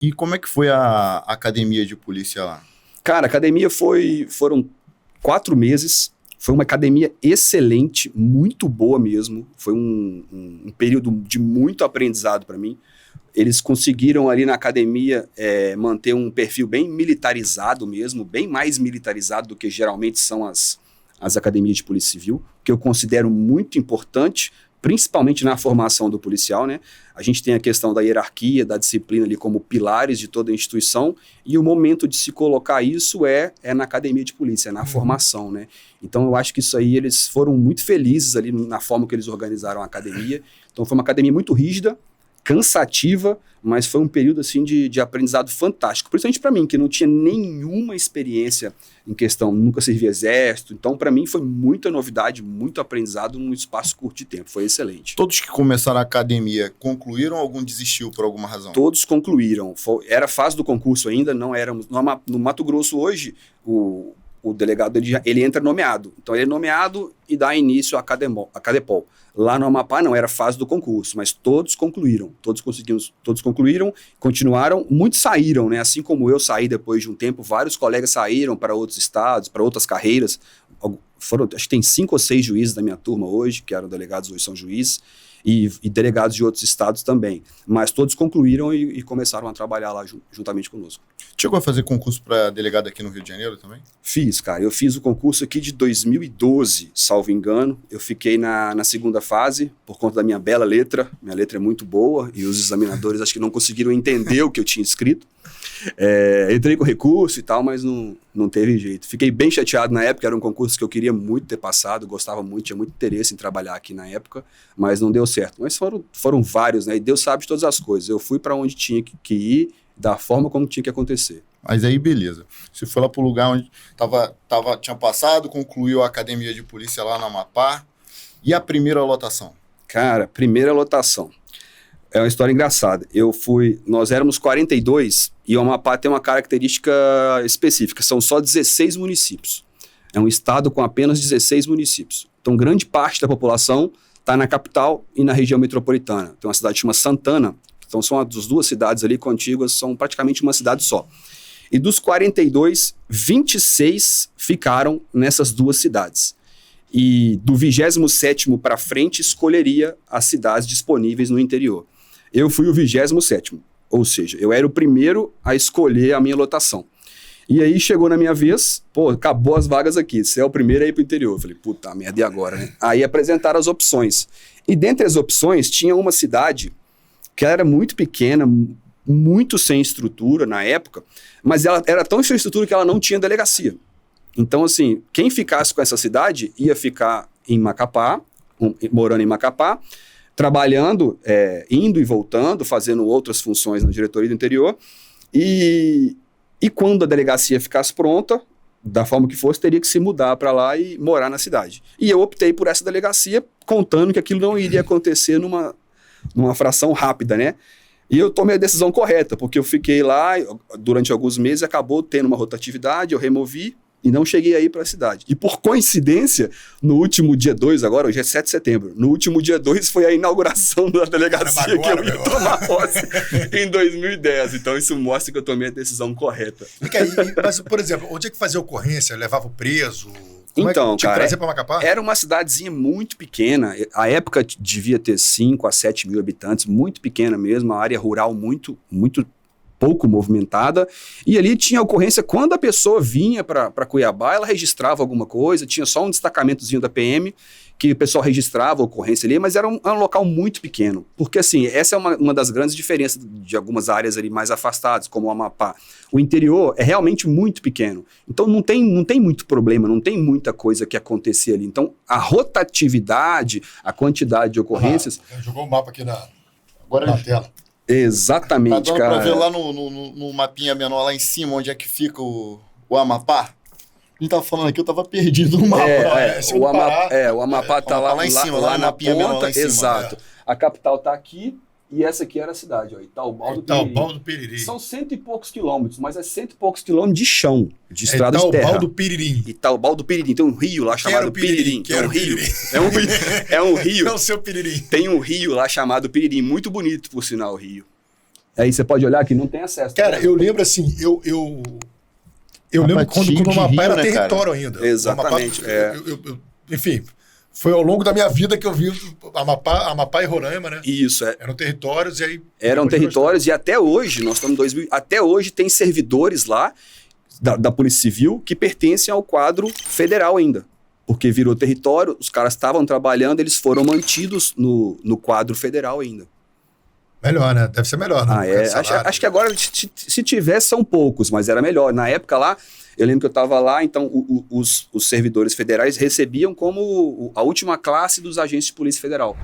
E como é que foi a academia de polícia lá? Cara, a academia foram 4 meses. Foi uma academia excelente, muito boa mesmo. Foi um período de muito aprendizado para mim. Eles conseguiram ali na academia manter um perfil bem militarizado mesmo, bem mais militarizado do que geralmente são as academias de polícia civil, que eu considero muito importante, principalmente na formação do policial, né? A gente tem a questão da hierarquia, da disciplina ali como pilares de toda a instituição, e o momento de se colocar isso é na academia de polícia, é na formação, né? Então eu acho que isso aí, eles foram muito felizes ali na forma que eles organizaram a academia. Então foi uma academia muito rígida, cansativa, mas foi um período assim de aprendizado fantástico, principalmente para mim, que não tinha nenhuma experiência em questão, nunca servi exército, então para mim foi muita novidade, muito aprendizado num espaço curto de tempo, foi excelente. Todos que começaram a academia concluíram ou algum desistiu por alguma razão? Todos concluíram, era fase do concurso ainda, não éramos, no Mato Grosso hoje, o delegado ele entra nomeado, então ele é nomeado e dá início à Cadepol. Lá no Amapá não, era fase do concurso, mas todos concluíram, todos concluíram, continuaram, muitos saíram, né? Assim como eu saí depois de um tempo, vários colegas saíram para outros estados, para outras carreiras. Acho que tem 5 ou 6 juízes da minha turma hoje, que eram delegados hoje, são juízes, e delegados de outros estados também. Mas todos concluíram e começaram a trabalhar lá juntamente conosco. Chegou a fazer concurso para delegado aqui no Rio de Janeiro também? Fiz, cara. Eu fiz o concurso aqui de 2012, salvo engano. Eu fiquei na segunda fase, por conta da minha bela letra. Minha letra é muito boa e os examinadores acho que não conseguiram entender o que eu tinha escrito. Entrei com recurso e tal, mas não teve jeito. Fiquei bem chateado na época, era um concurso que eu queria muito ter passado, gostava muito, tinha muito interesse em trabalhar aqui na época, mas não deu certo. Mas foram vários, né? E Deus sabe de todas as coisas. Eu fui para onde tinha que ir, da forma como tinha que acontecer. Mas aí, beleza. Você foi lá pro lugar onde tinha passado, concluiu a academia de polícia lá no Amapá. E a primeira lotação? Cara, primeira lotação. É uma história engraçada. Nós éramos 42 e o Amapá tem uma característica específica. São só 16 municípios. É um estado com apenas 16 municípios. Então, grande parte da população está na capital e na região metropolitana. Tem uma cidade que chama Santana. Então, são as 2 cidades ali contíguas, são praticamente uma cidade só. E dos 42, 26 ficaram nessas 2 cidades. E do 27º para frente, escolheria as cidades disponíveis no interior. Eu fui o 27º, ou seja, eu era o primeiro a escolher a minha lotação. E aí chegou na minha vez, acabou as vagas aqui, você é o primeiro a ir para o interior. Eu falei, puta merda, e agora, né? Aí apresentaram as opções. E dentre as opções, tinha uma cidade que era muito pequena, muito sem estrutura na época, mas ela era tão sem estrutura que ela não tinha delegacia. Então, assim, quem ficasse com essa cidade ia ficar em Macapá, morando em Macapá, trabalhando, indo e voltando, fazendo outras funções na diretoria do interior, e quando a delegacia ficasse pronta, da forma que fosse, teria que se mudar para lá e morar na cidade. E eu optei por essa delegacia, contando que aquilo não iria acontecer numa fração rápida, né? E eu tomei a decisão correta, porque eu fiquei lá durante alguns meses, acabou tendo uma rotatividade, eu removi e não cheguei aí para a cidade. E por coincidência, no último dia 2, agora, hoje é 7 de setembro, no último dia 2 foi a inauguração da delegacia que eu ia tomar posse em 2010. Então isso mostra que eu tomei a decisão correta. Mas, por exemplo, onde é que fazia ocorrência? Levava o preso? Então, cara, pra Macapá? Era uma cidadezinha muito pequena. A época devia ter 5 a 7 mil habitantes, muito pequena mesmo, uma área rural muito, muito pouco movimentada. E ali tinha ocorrência quando a pessoa vinha para Cuiabá, ela registrava alguma coisa, tinha só um destacamentozinho da PM que o pessoal registrava a ocorrência ali, mas era um local muito pequeno. Porque, assim, essa é uma das grandes diferenças de algumas áreas ali mais afastadas, como o Amapá. O interior é realmente muito pequeno. Então, não tem muito problema, não tem muita coisa que acontecer ali. Então, a rotatividade, a quantidade de ocorrências... Jogou o mapa aqui na tela. Exatamente, tá dando cara. Pra ver lá no mapinha menor, lá em cima, onde é que fica o Amapá? A gente tava falando aqui, eu tava perdido no mapa. O Amapá tá lá em cima, lá na mapinha menor ponta, lá em cima. Exato. A capital tá aqui e essa aqui era a cidade, ó, Itaubal do Piriri. São 100 e poucos quilômetros, mas é 100 e poucos quilômetros de chão, de estrada de terra. Itaubal do Piririm. Tem um rio lá chamado Piririm. É um rio. É o seu Piririm. Tem um rio lá chamado Piririm, muito bonito, por sinal, o rio. Aí você pode olhar que não tem acesso. Cara, eu lembro assim, eu lembro quando o Amapá era território ainda. Exatamente. Enfim, foi ao longo da minha vida que eu vi Amapá e Roraima, né? Isso, Eram territórios e aí... Eram territórios e até hoje, nós estamos em 2000, até hoje tem servidores lá da Polícia Civil que pertencem ao quadro federal ainda. Porque virou território, os caras estavam trabalhando, eles foram mantidos no quadro federal ainda. Melhor, né? Deve ser melhor, né? Acho que agora, se tivesse, são poucos, mas era melhor. Na época lá, eu lembro que eu estava lá, então os servidores federais recebiam como a última classe dos agentes de polícia federal.